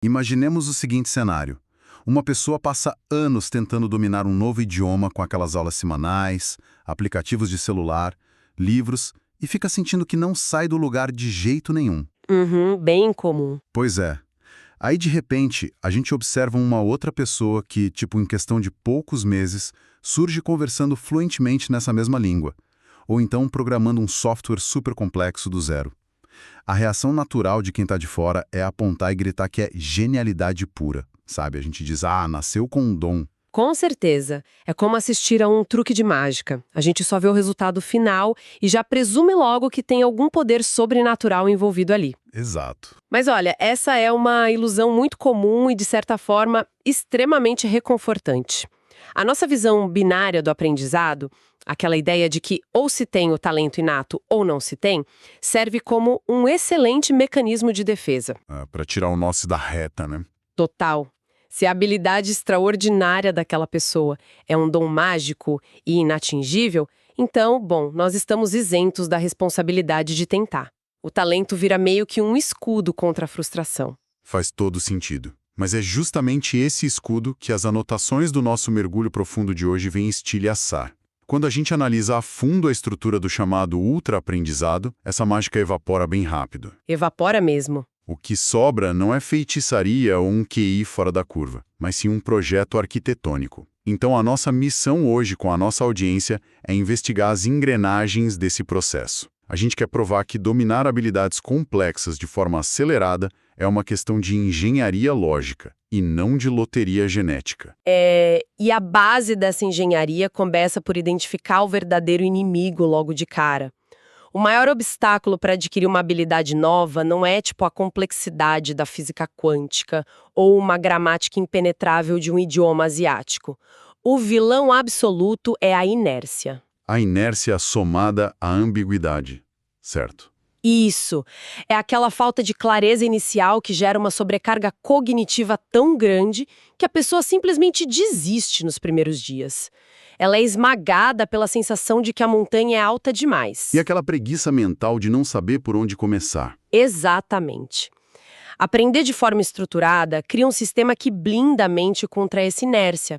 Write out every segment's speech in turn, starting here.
Imaginemos o seguinte cenário. Uma pessoa passa anos tentando dominar um novo idioma com aquelas aulas semanais, aplicativos de celular, livros, e fica sentindo que não sai do lugar de jeito nenhum. Uhum, bem comum. Pois é. Aí, de repente, a gente observa uma outra pessoa que, em questão de poucos meses, surge conversando fluentemente nessa mesma língua, ou então programando um software super complexo do zero. A reação natural de quem está de fora é apontar e gritar que é genialidade pura, sabe? A gente diz, nasceu com um dom. Com certeza. É como assistir a um truque de mágica. A gente só vê o resultado final e já presume logo que tem algum poder sobrenatural envolvido ali. Exato. Mas olha, essa é uma ilusão muito comum e, de certa forma, extremamente reconfortante. A nossa visão binária do aprendizado, aquela ideia de que ou se tem o talento inato ou não se tem, serve como um excelente mecanismo de defesa. Para tirar o nó da reta, né? Total. Se a habilidade extraordinária daquela pessoa é um dom mágico e inatingível, então, nós estamos isentos da responsabilidade de tentar. O talento vira meio que um escudo contra a frustração. Faz todo sentido. Mas é justamente esse escudo que as anotações do nosso mergulho profundo de hoje vêm estilhaçar. Quando a gente analisa a fundo a estrutura do chamado ultra-aprendizado, essa mágica evapora bem rápido. Evapora mesmo. O que sobra não é feitiçaria ou um QI fora da curva, mas sim um projeto arquitetônico. Então a nossa missão hoje com a nossa audiência é investigar as engrenagens desse processo. A gente quer provar que dominar habilidades complexas de forma acelerada é uma questão de engenharia lógica e não de loteria genética. E a base dessa engenharia começa por identificar o verdadeiro inimigo logo de cara. O maior obstáculo para adquirir uma habilidade nova não é a complexidade da física quântica ou uma gramática impenetrável de um idioma asiático. O vilão absoluto é a inércia. A inércia somada à ambiguidade, certo? Isso. É aquela falta de clareza inicial que gera uma sobrecarga cognitiva tão grande que a pessoa simplesmente desiste nos primeiros dias. Ela é esmagada pela sensação de que a montanha é alta demais. E aquela preguiça mental de não saber por onde começar. Exatamente. Aprender de forma estruturada cria um sistema que blinda a mente contra essa inércia.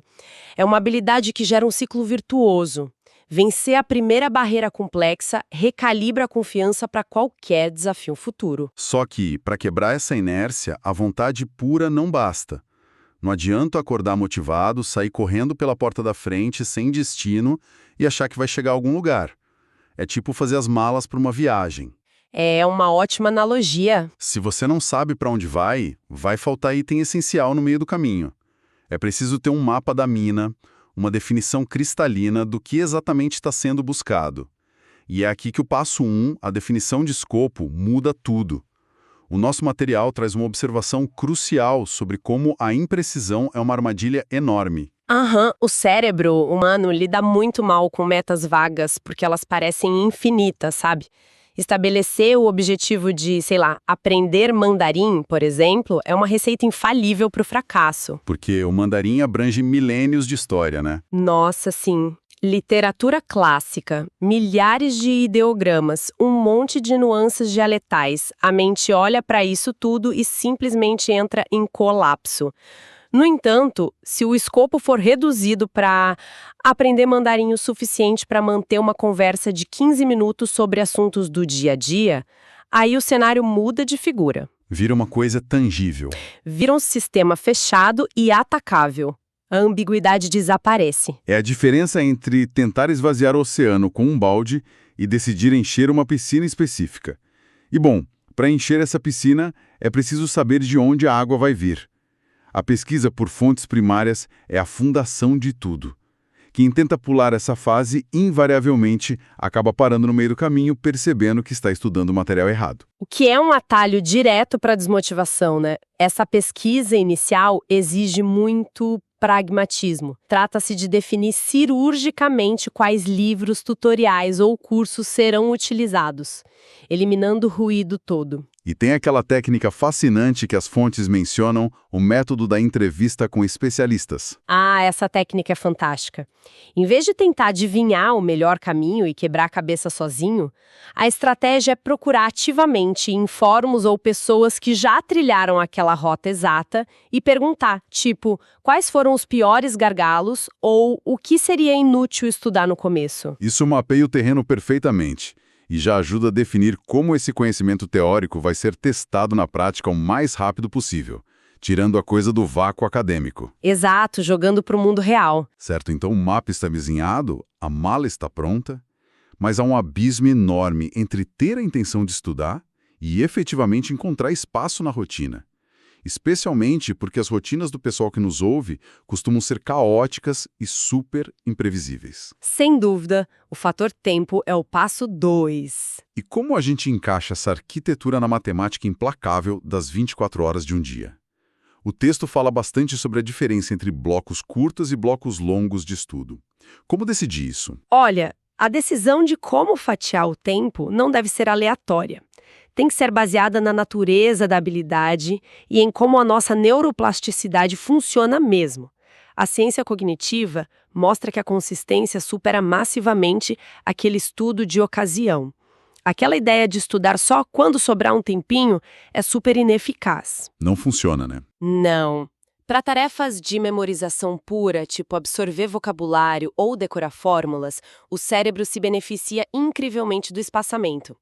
É uma habilidade que gera um ciclo virtuoso. Vencer a primeira barreira complexa recalibra a confiança para qualquer desafio futuro. Só que, para quebrar essa inércia, a vontade pura não basta. Não adianta acordar motivado, sair correndo pela porta da frente, sem destino, e achar que vai chegar a algum lugar. É tipo fazer as malas para uma viagem. É uma ótima analogia. Se você não sabe para onde vai faltar item essencial no meio do caminho. É preciso ter um mapa da mina, uma definição cristalina do que exatamente está sendo buscado. E é aqui que o passo 1, a definição de escopo, muda tudo. O nosso material traz uma observação crucial sobre como a imprecisão é uma armadilha enorme. O cérebro humano lida muito mal com metas vagas porque elas parecem infinitas, sabe? Estabelecer o objetivo de, aprender mandarim, por exemplo, é uma receita infalível para o fracasso. Porque o mandarim abrange milênios de história, né? Nossa, sim. Literatura clássica, milhares de ideogramas, um monte de nuances dialetais. A mente olha para isso tudo e simplesmente entra em colapso. No entanto, se o escopo for reduzido para aprender mandarim o suficiente para manter uma conversa de 15 minutos sobre assuntos do dia a dia, aí o cenário muda de figura. Vira uma coisa tangível. Vira um sistema fechado e atacável. A ambiguidade desaparece. É a diferença entre tentar esvaziar o oceano com um balde e decidir encher uma piscina específica. E para encher essa piscina, é preciso saber de onde a água vai vir. A pesquisa por fontes primárias é a fundação de tudo. Quem tenta pular essa fase, invariavelmente, acaba parando no meio do caminho, percebendo que está estudando o material errado. O que é um atalho direto para a desmotivação, né? Essa pesquisa inicial exige muito pragmatismo. Trata-se de definir cirurgicamente quais livros, tutoriais ou cursos serão utilizados, eliminando o ruído todo. E tem aquela técnica fascinante que as fontes mencionam, o método da entrevista com especialistas. Ah, essa técnica é fantástica. Em vez de tentar adivinhar o melhor caminho e quebrar a cabeça sozinho, a estratégia é procurar ativamente em fóruns ou pessoas que já trilharam aquela rota exata e perguntar, tipo, quais foram os piores gargalos ou o que seria inútil estudar no começo. Isso mapeia o terreno perfeitamente e já ajuda a definir como esse conhecimento teórico vai ser testado na prática o mais rápido possível, tirando a coisa do vácuo acadêmico. Exato, jogando para o mundo real. Certo, então o mapa está vizinhado, a mala está pronta, mas há um abismo enorme entre ter a intenção de estudar e efetivamente encontrar espaço na rotina. Especialmente porque as rotinas do pessoal que nos ouve costumam ser caóticas e super imprevisíveis. Sem dúvida, o fator tempo é o passo 2. E como a gente encaixa essa arquitetura na matemática implacável das 24 horas de um dia? O texto fala bastante sobre a diferença entre blocos curtos e blocos longos de estudo. Como decidir isso? Olha, a decisão de como fatiar o tempo não deve ser aleatória. Tem que ser baseada na natureza da habilidade e em como a nossa neuroplasticidade funciona mesmo. A ciência cognitiva mostra que a consistência supera massivamente aquele estudo de ocasião. Aquela ideia de estudar só quando sobrar um tempinho é super ineficaz. Não funciona, né? Não. Para tarefas de memorização pura, tipo absorver vocabulário ou decorar fórmulas, o cérebro se beneficia incrivelmente do espaçamento.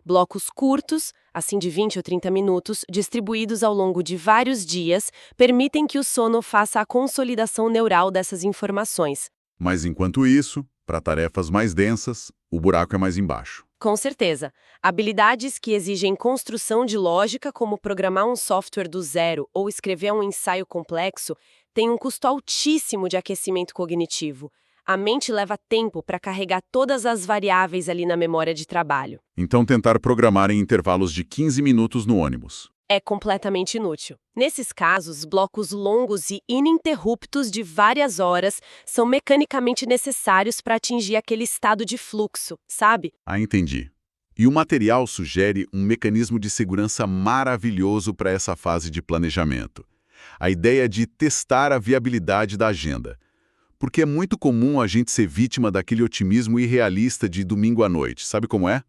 Blocos curtos, assim de 20 ou 30 minutos, distribuídos ao longo de vários dias, permitem que o sono faça a consolidação neural dessas informações. Mas enquanto isso, para tarefas mais densas, o buraco é mais embaixo. Com certeza. Habilidades que exigem construção de lógica, como programar um software do zero ou escrever um ensaio complexo, têm um custo altíssimo de aquecimento cognitivo. A mente leva tempo para carregar todas as variáveis ali na memória de trabalho. Então tentar programar em intervalos de 15 minutos no ônibus. É completamente inútil. Nesses casos, blocos longos e ininterruptos de várias horas são mecanicamente necessários para atingir aquele estado de fluxo, sabe? Ah, entendi. E o material sugere um mecanismo de segurança maravilhoso para essa fase de planejamento. A ideia de testar a viabilidade da agenda. Porque é muito comum a gente ser vítima daquele otimismo irrealista de domingo à noite. Sabe como é?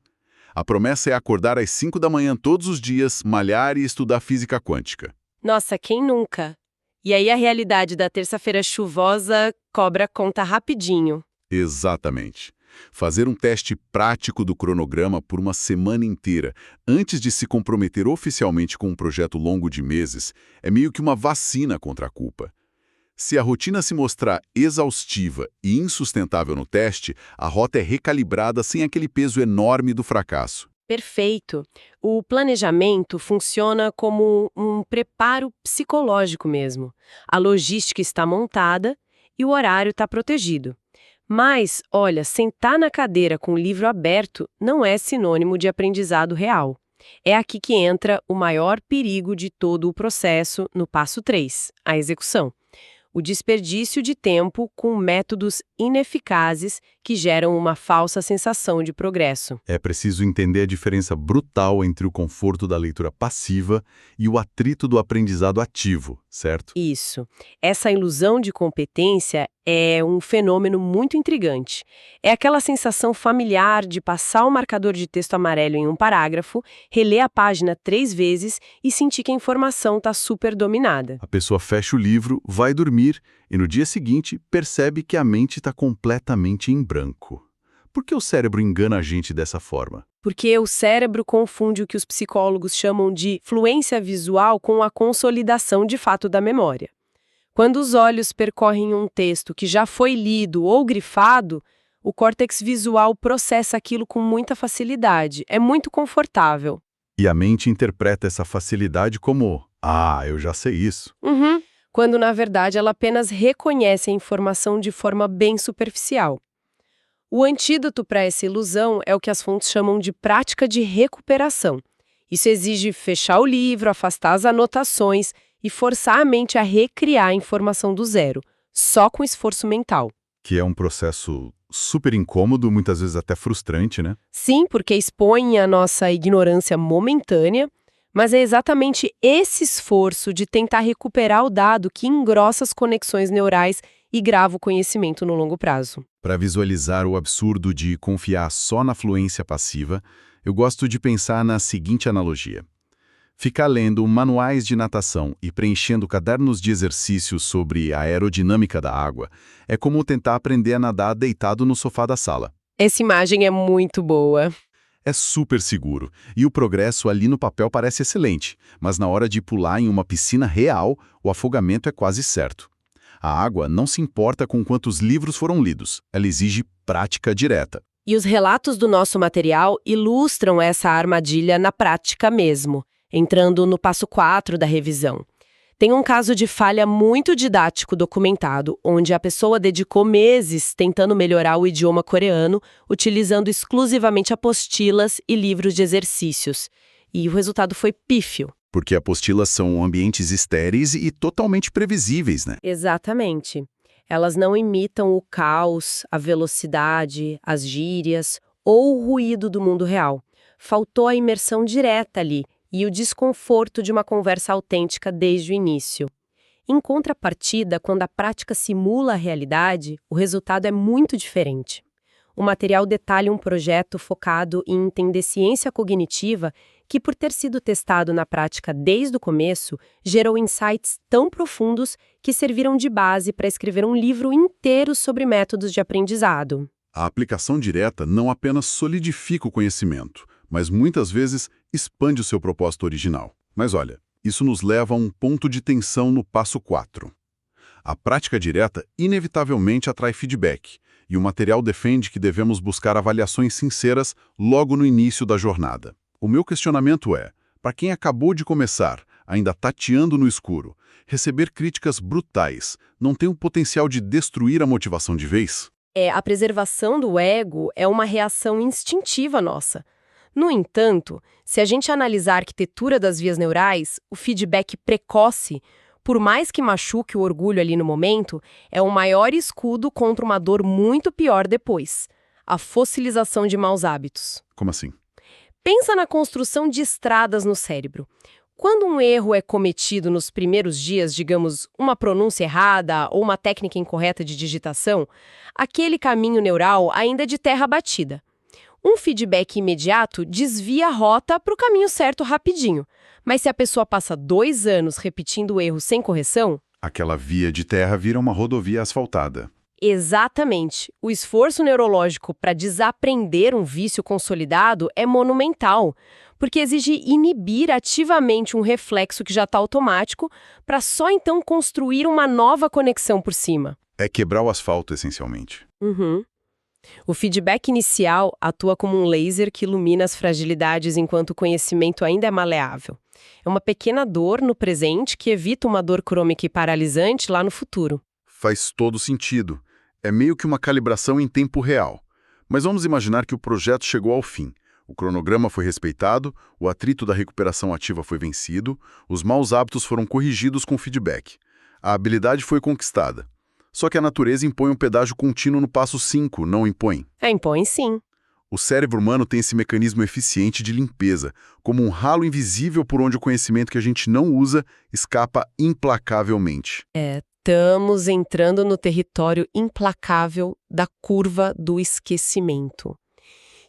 A promessa é acordar às 5 da manhã todos os dias, malhar e estudar física quântica. Nossa, quem nunca? E aí a realidade da terça-feira chuvosa cobra conta rapidinho. Exatamente. Fazer um teste prático do cronograma por uma semana inteira, antes de se comprometer oficialmente com um projeto longo de meses, é meio que uma vacina contra a culpa. Se a rotina se mostrar exaustiva e insustentável no teste, a rota é recalibrada sem aquele peso enorme do fracasso. Perfeito. O planejamento funciona como um preparo psicológico mesmo. A logística está montada e o horário está protegido. Mas, olha, sentar na cadeira com o livro aberto não é sinônimo de aprendizado real. É aqui que entra o maior perigo de todo o processo no passo 3, a execução. O desperdício de tempo com métodos ineficazes que geram uma falsa sensação de progresso. É preciso entender a diferença brutal entre o conforto da leitura passiva e o atrito do aprendizado ativo, certo? Isso. Essa ilusão de competência é um fenômeno muito intrigante. É aquela sensação familiar de passar o marcador de texto amarelo em um parágrafo, reler a página 3 vezes e sentir que a informação está super dominada. A pessoa fecha o livro, vai dormir e no dia seguinte percebe que a mente está completamente em branco. Por que o cérebro engana a gente dessa forma? Porque o cérebro confunde o que os psicólogos chamam de fluência visual com a consolidação de fato da memória. Quando os olhos percorrem um texto que já foi lido ou grifado, o córtex visual processa aquilo com muita facilidade. É muito confortável. E a mente interpreta essa facilidade como: ah, eu já sei isso. Quando, na verdade, ela apenas reconhece a informação de forma bem superficial. O antídoto para essa ilusão é o que as fontes chamam de prática de recuperação. Isso exige fechar o livro, afastar as anotações e forçar a mente a recriar a informação do zero, só com esforço mental. Que é um processo super incômodo, muitas vezes até frustrante, né? Sim, porque expõe a nossa ignorância momentânea, Mas é exatamente esse esforço de tentar recuperar o dado que engrossa as conexões neurais e grava o conhecimento no longo prazo. Para visualizar o absurdo de confiar só na fluência passiva, eu gosto de pensar na seguinte analogia. Ficar lendo manuais de natação e preenchendo cadernos de exercícios sobre a aerodinâmica da água é como tentar aprender a nadar deitado no sofá da sala. Essa imagem é muito boa. É super seguro, e o progresso ali no papel parece excelente, mas na hora de pular em uma piscina real, o afogamento é quase certo. A água não se importa com quantos livros foram lidos, ela exige prática direta. E os relatos do nosso material ilustram essa armadilha na prática mesmo, entrando no passo 4 da revisão. Tem um caso de falha muito didático documentado, onde a pessoa dedicou meses tentando melhorar o idioma coreano, utilizando exclusivamente apostilas e livros de exercícios. E o resultado foi pífio. Porque apostilas são ambientes estéreis e totalmente previsíveis, né? Exatamente. Elas não imitam o caos, a velocidade, as gírias ou o ruído do mundo real. Faltou a imersão direta ali e o desconforto de uma conversa autêntica desde o início. Em contrapartida, quando a prática simula a realidade, o resultado é muito diferente. O material detalha um projeto focado em entender ciência cognitiva que, por ter sido testado na prática desde o começo, gerou insights tão profundos que serviram de base para escrever um livro inteiro sobre métodos de aprendizado. A aplicação direta não apenas solidifica o conhecimento, mas muitas vezes expande o seu propósito original. Mas olha, isso nos leva a um ponto de tensão no passo 4. A prática direta inevitavelmente atrai feedback, e o material defende que devemos buscar avaliações sinceras logo no início da jornada. O meu questionamento é, para quem acabou de começar, ainda tateando no escuro, receber críticas brutais não tem o potencial de destruir a motivação de vez? A preservação do ego é uma reação instintiva nossa. No entanto, se a gente analisar a arquitetura das vias neurais, o feedback precoce, por mais que machuque o orgulho ali no momento, é o maior escudo contra uma dor muito pior depois, a fossilização de maus hábitos. Como assim? Pensa na construção de estradas no cérebro. Quando um erro é cometido nos primeiros dias, digamos, uma pronúncia errada ou uma técnica incorreta de digitação, aquele caminho neural ainda é de terra batida. Um feedback imediato desvia a rota para o caminho certo rapidinho. Mas se a pessoa passa 2 anos repetindo o erro sem correção... Aquela via de terra vira uma rodovia asfaltada. Exatamente. O esforço neurológico para desaprender um vício consolidado é monumental, porque exige inibir ativamente um reflexo que já está automático para só então construir uma nova conexão por cima. É quebrar o asfalto, essencialmente. Uhum. O feedback inicial atua como um laser que ilumina as fragilidades enquanto o conhecimento ainda é maleável. É uma pequena dor no presente que evita uma dor crônica e paralisante lá no futuro. Faz todo sentido. É meio que uma calibração em tempo real. Mas vamos imaginar que o projeto chegou ao fim. O cronograma foi respeitado, o atrito da recuperação ativa foi vencido, os maus hábitos foram corrigidos com feedback. A habilidade foi conquistada. Só que a natureza impõe um pedágio contínuo no passo 5, não impõe? Impõe sim. O cérebro humano tem esse mecanismo eficiente de limpeza, como um ralo invisível por onde o conhecimento que a gente não usa escapa implacavelmente. Estamos entrando no território implacável da curva do esquecimento,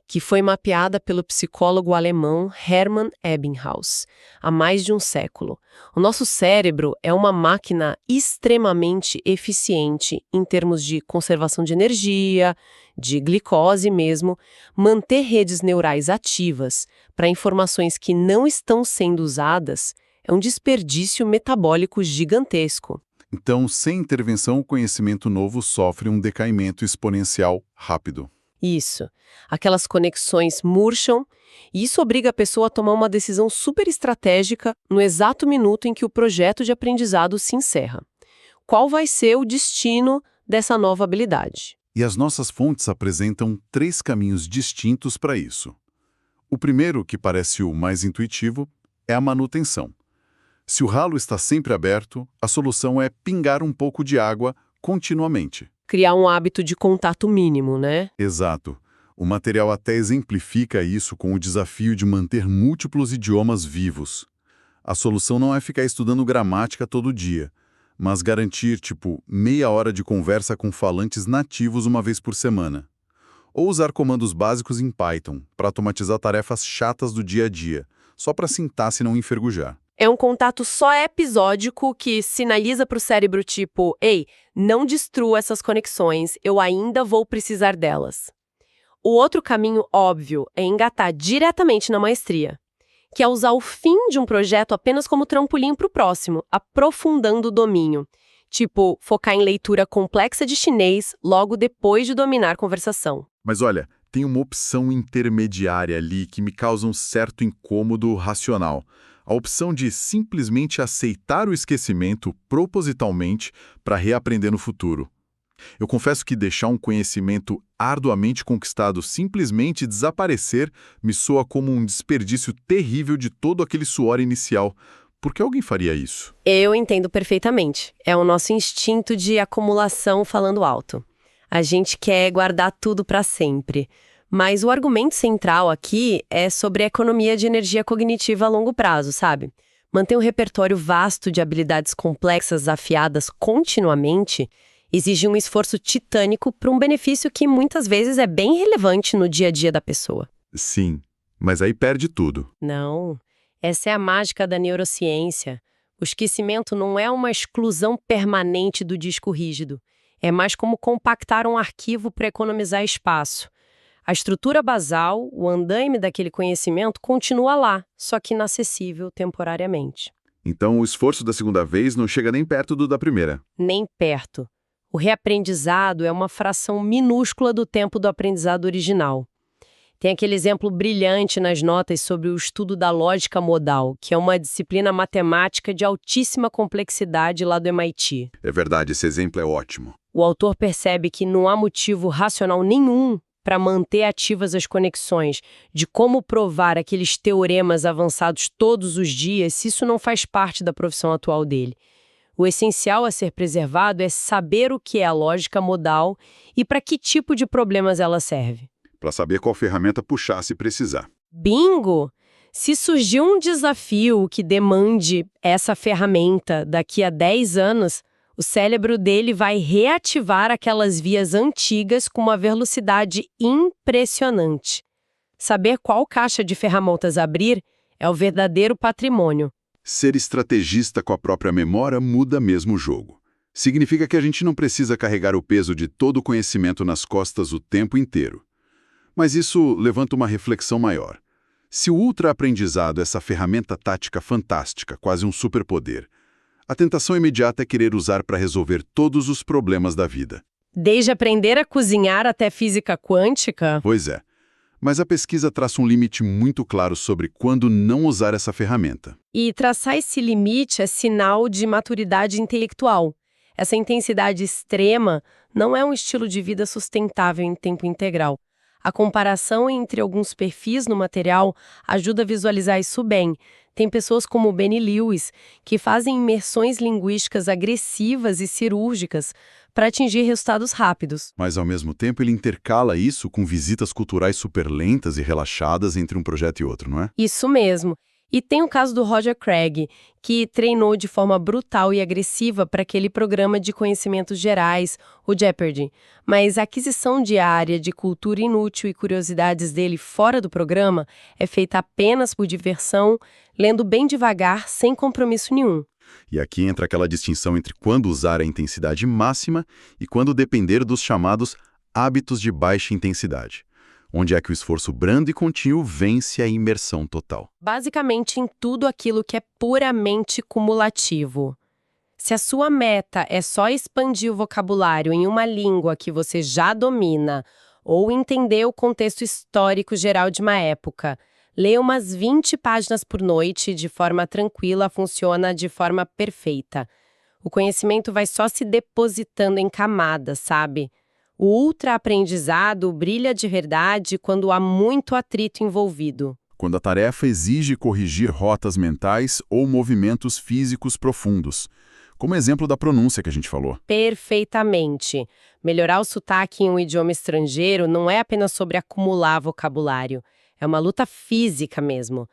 que foi mapeada pelo psicólogo alemão Hermann Ebbinghaus há mais de um século. O nosso cérebro é uma máquina extremamente eficiente em termos de conservação de energia, de glicose mesmo, manter redes neurais ativas para informações que não estão sendo usadas é um desperdício metabólico gigantesco. Então, sem intervenção, o conhecimento novo sofre um decaimento exponencial rápido. Isso. Aquelas conexões murcham e isso obriga a pessoa a tomar uma decisão super estratégica no exato minuto em que o projeto de aprendizado se encerra. Qual vai ser o destino dessa nova habilidade? E as nossas fontes apresentam 3 caminhos distintos para isso. O primeiro, que parece o mais intuitivo, é a manutenção. Se o ralo está sempre aberto, a solução é pingar um pouco de água continuamente. Criar um hábito de contato mínimo, né? Exato. O material até exemplifica isso com o desafio de manter múltiplos idiomas vivos. A solução não é ficar estudando gramática todo dia, mas garantir, meia hora de conversa com falantes nativos uma vez por semana. Ou usar comandos básicos em Python para automatizar tarefas chatas do dia a dia, só para a sintaxe não enferrujar. É um contato só episódico que sinaliza para o cérebro tipo, ei, não destrua essas conexões, eu ainda vou precisar delas. O outro caminho óbvio é engatar diretamente na maestria, que é usar o fim de um projeto apenas como trampolim para o próximo, aprofundando o domínio. Tipo, focar em leitura complexa de chinês logo depois de dominar conversação. Mas olha, tem uma opção intermediária ali que me causa um certo incômodo racional. A opção de simplesmente aceitar o esquecimento propositalmente para reaprender no futuro. Eu confesso que deixar um conhecimento arduamente conquistado simplesmente desaparecer me soa como um desperdício terrível de todo aquele suor inicial. Por que alguém faria isso? Eu entendo perfeitamente. É o nosso instinto de acumulação falando alto. A gente quer guardar tudo para sempre. Mas o argumento central aqui é sobre a economia de energia cognitiva a longo prazo, sabe? Manter um repertório vasto de habilidades complexas afiadas continuamente exige um esforço titânico para um benefício que muitas vezes é bem relevante no dia a dia da pessoa. Sim, mas aí perde tudo. Não, essa é a mágica da neurociência. O esquecimento não é uma exclusão permanente do disco rígido. É mais como compactar um arquivo para economizar espaço. A estrutura basal, o andaime daquele conhecimento, continua lá, só que inacessível temporariamente. Então o esforço da segunda vez não chega nem perto do da primeira. Nem perto. O reaprendizado é uma fração minúscula do tempo do aprendizado original. Tem aquele exemplo brilhante nas notas sobre o estudo da lógica modal, que é uma disciplina matemática de altíssima complexidade lá do MIT. É verdade, esse exemplo é ótimo. O autor percebe que não há motivo racional nenhum para manter ativas as conexões de como provar aqueles teoremas avançados todos os dias se isso não faz parte da profissão atual dele. O essencial a ser preservado é saber o que é a lógica modal e para que tipo de problemas ela serve. Para saber qual ferramenta puxar se precisar. Bingo! Se surgir um desafio que demande essa ferramenta daqui a 10 anos, o cérebro dele vai reativar aquelas vias antigas com uma velocidade impressionante. Saber qual caixa de ferramentas abrir é o verdadeiro patrimônio. Ser estrategista com a própria memória muda mesmo o jogo. Significa que a gente não precisa carregar o peso de todo o conhecimento nas costas o tempo inteiro. Mas isso levanta uma reflexão maior. Se o ultra-aprendizado é essa ferramenta tática fantástica, quase um superpoder, a tentação imediata é querer usar para resolver todos os problemas da vida. Desde aprender a cozinhar até física quântica? Pois é. Mas a pesquisa traça um limite muito claro sobre quando não usar essa ferramenta. E traçar esse limite é sinal de maturidade intelectual. Essa intensidade extrema não é um estilo de vida sustentável em tempo integral. A comparação entre alguns perfis no material ajuda a visualizar isso bem. Tem pessoas como Benny Lewis, que fazem imersões linguísticas agressivas e cirúrgicas para atingir resultados rápidos. Mas, ao mesmo tempo, ele intercala isso com visitas culturais super lentas e relaxadas entre um projeto e outro, não é? Isso mesmo. E tem o caso do Roger Craig, que treinou de forma brutal e agressiva para aquele programa de conhecimentos gerais, o Jeopardy. Mas a aquisição diária de cultura inútil e curiosidades dele fora do programa é feita apenas por diversão, lendo bem devagar, sem compromisso nenhum. E aqui entra aquela distinção entre quando usar a intensidade máxima e quando depender dos chamados hábitos de baixa intensidade. Onde é que o esforço brando e contínuo vence a imersão total. Basicamente em tudo aquilo que é puramente cumulativo. Se a sua meta é só expandir o vocabulário em uma língua que você já domina, ou entender o contexto histórico geral de uma época, ler umas 20 páginas por noite de forma tranquila funciona de forma perfeita. O conhecimento vai só se depositando em camadas, sabe? O ultra-aprendizado brilha de verdade quando há muito atrito envolvido. Quando a tarefa exige corrigir rotas mentais ou movimentos físicos profundos, como exemplo da pronúncia que a gente falou. Perfeitamente. Melhorar o sotaque em um idioma estrangeiro não é apenas sobre acumular vocabulário. É uma luta física mesmo.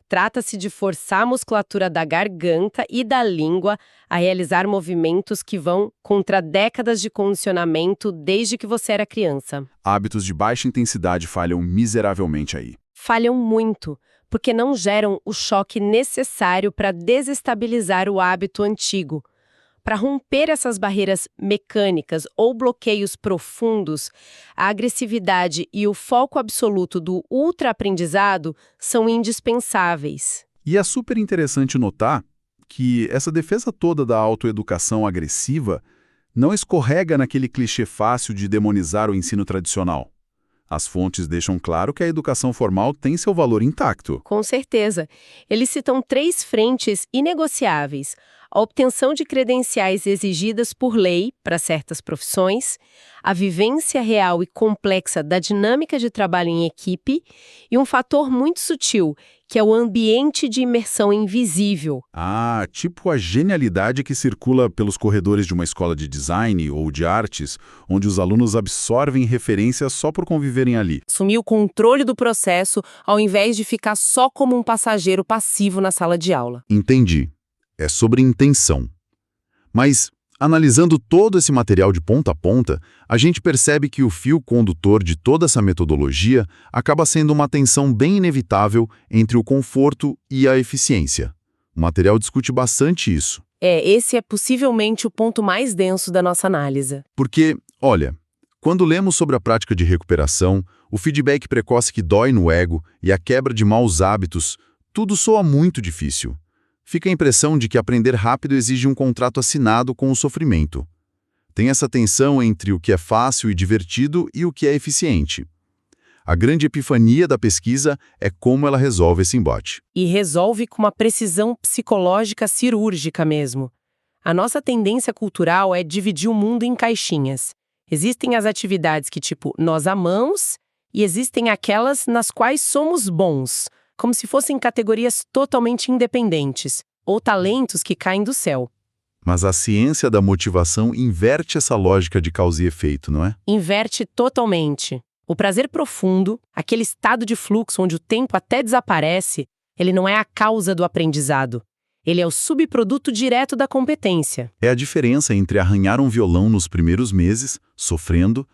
Trata-se de forçar a musculatura da garganta e da língua a realizar movimentos que vão contra décadas de condicionamento desde que você era criança. Hábitos de baixa intensidade falham miseravelmente aí. Falham muito, porque não geram o choque necessário para desestabilizar o hábito antigo. Para romper essas barreiras mecânicas ou bloqueios profundos, a agressividade e o foco absoluto do ultraaprendizado são indispensáveis. E é super interessante notar que essa defesa toda da autoeducação agressiva não escorrega naquele clichê fácil de demonizar o ensino tradicional. As fontes deixam claro que a educação formal tem seu valor intacto. Com certeza. Eles citam 3 frentes inegociáveis: a obtenção de credenciais exigidas por lei para certas profissões, a vivência real e complexa da dinâmica de trabalho em equipe e um fator muito sutil, que é o ambiente de imersão invisível. Ah, tipo a genialidade que circula pelos corredores de uma escola de design ou de artes, onde os alunos absorvem referências só por conviverem ali. Assumir o controle do processo ao invés de ficar só como um passageiro passivo na sala de aula. Entendi. É sobre intenção. Mas, analisando todo esse material de ponta a ponta, a gente percebe que o fio condutor de toda essa metodologia acaba sendo uma tensão bem inevitável entre o conforto e a eficiência. O material discute bastante isso. Esse é possivelmente o ponto mais denso da nossa análise. Porque, olha, quando lemos sobre a prática de recuperação, o feedback precoce que dói no ego e a quebra de maus hábitos, tudo soa muito difícil. Fica a impressão de que aprender rápido exige um contrato assinado com o sofrimento. Tem essa tensão entre o que é fácil e divertido e o que é eficiente. A grande epifania da pesquisa é como ela resolve esse embate. E resolve com uma precisão psicológica cirúrgica mesmo. A nossa tendência cultural é dividir o mundo em caixinhas. Existem as atividades que, tipo, nós amamos, e existem aquelas nas quais somos bons, como se fossem categorias totalmente independentes, ou talentos que caem do céu. Mas a ciência da motivação inverte essa lógica de causa e efeito, não é? Inverte totalmente. O prazer profundo, aquele estado de fluxo onde o tempo até desaparece, ele não é a causa do aprendizado. Ele é o subproduto direto da competência. É a diferença entre arranhar um violão nos primeiros meses, sofrendo,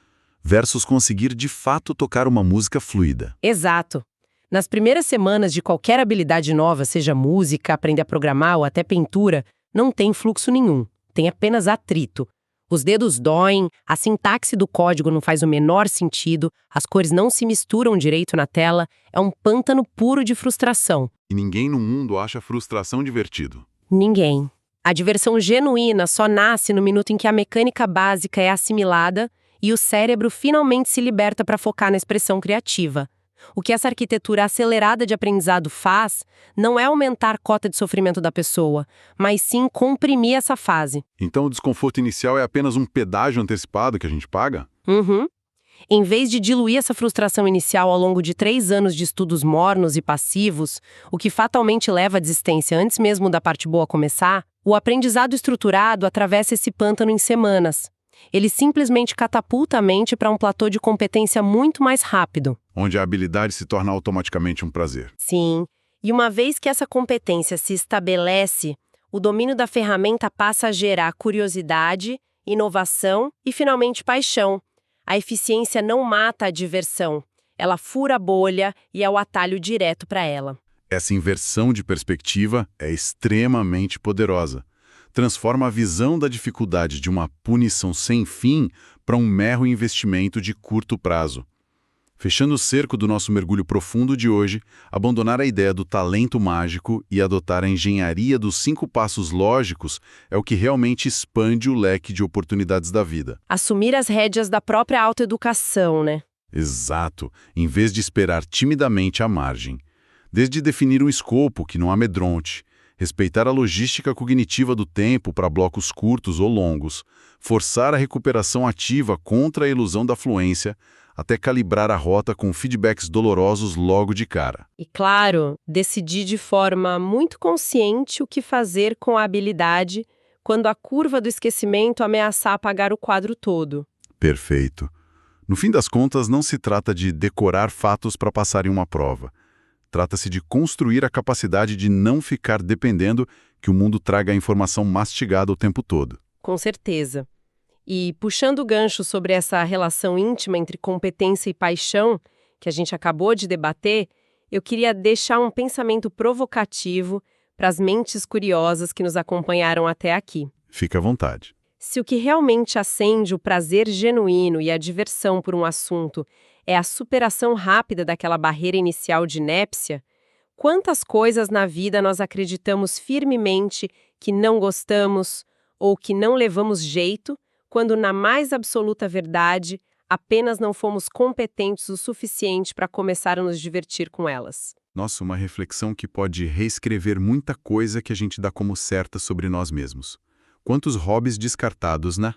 versus conseguir de fato tocar uma música fluida. Exato. Nas primeiras semanas de qualquer habilidade nova, seja música, aprender a programar ou até pintura, não tem fluxo nenhum, tem apenas atrito. Os dedos doem, a sintaxe do código não faz o menor sentido, as cores não se misturam direito na tela, é um pântano puro de frustração. E ninguém no mundo acha frustração divertido. Ninguém. A diversão genuína só nasce no minuto em que a mecânica básica é assimilada e o cérebro finalmente se liberta para focar na expressão criativa. O que essa arquitetura acelerada de aprendizado faz não é aumentar a cota de sofrimento da pessoa, mas sim comprimir essa fase. Então o desconforto inicial é apenas um pedágio antecipado que a gente paga? Uhum. Em vez de diluir essa frustração inicial ao longo de 3 anos de estudos mornos e passivos, o que fatalmente leva à desistência antes mesmo da parte boa começar, o aprendizado estruturado atravessa esse pântano em semanas. Ele simplesmente catapulta a mente para um platô de competência muito mais rápido. Onde a habilidade se torna automaticamente um prazer. Sim, e uma vez que essa competência se estabelece, o domínio da ferramenta passa a gerar curiosidade, inovação e, finalmente, paixão. A eficiência não mata a diversão, ela fura a bolha e é o atalho direto para ela. Essa inversão de perspectiva é extremamente poderosa. Transforma a visão da dificuldade de uma punição sem fim para um mero investimento de curto prazo. Fechando o cerco do nosso mergulho profundo de hoje, abandonar a ideia do talento mágico e adotar a engenharia dos 5 passos lógicos é o que realmente expande o leque de oportunidades da vida. Assumir as rédeas da própria autoeducação, né? Exato, em vez de esperar timidamente à margem. Desde definir um escopo que não amedronte, respeitar a logística cognitiva do tempo para blocos curtos ou longos, forçar a recuperação ativa contra a ilusão da fluência, até calibrar a rota com feedbacks dolorosos logo de cara. E claro, decidir de forma muito consciente o que fazer com a habilidade quando a curva do esquecimento ameaçar apagar o quadro todo. Perfeito. No fim das contas, não se trata de decorar fatos para passar em uma prova. Trata-se de construir a capacidade de não ficar dependendo que o mundo traga a informação mastigada o tempo todo. Com certeza. E puxando o gancho sobre essa relação íntima entre competência e paixão, que a gente acabou de debater, eu queria deixar um pensamento provocativo para as mentes curiosas que nos acompanharam até aqui. Fique à vontade. Se o que realmente acende o prazer genuíno e a diversão por um assunto é a superação rápida daquela barreira inicial de inépcia, quantas coisas na vida nós acreditamos firmemente que não gostamos ou que não levamos jeito, quando na mais absoluta verdade apenas não fomos competentes o suficiente para começar a nos divertir com elas? Nossa, uma reflexão que pode reescrever muita coisa que a gente dá como certa sobre nós mesmos. Quantos hobbies descartados, né?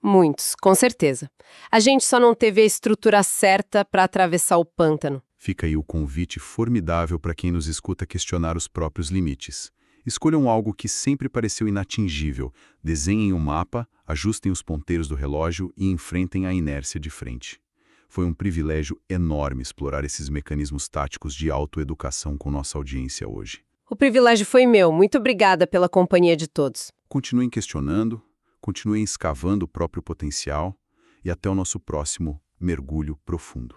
Muitos, com certeza. A gente só não teve a estrutura certa para atravessar o pântano. Fica aí o convite formidável para quem nos escuta questionar os próprios limites. Escolham algo que sempre pareceu inatingível, desenhem um mapa, ajustem os ponteiros do relógio e enfrentem a inércia de frente. Foi um privilégio enorme explorar esses mecanismos táticos de autoeducação com nossa audiência hoje. O privilégio foi meu. Muito obrigada pela companhia de todos. Continuem questionando, continuem escavando o próprio potencial e até o nosso próximo mergulho profundo.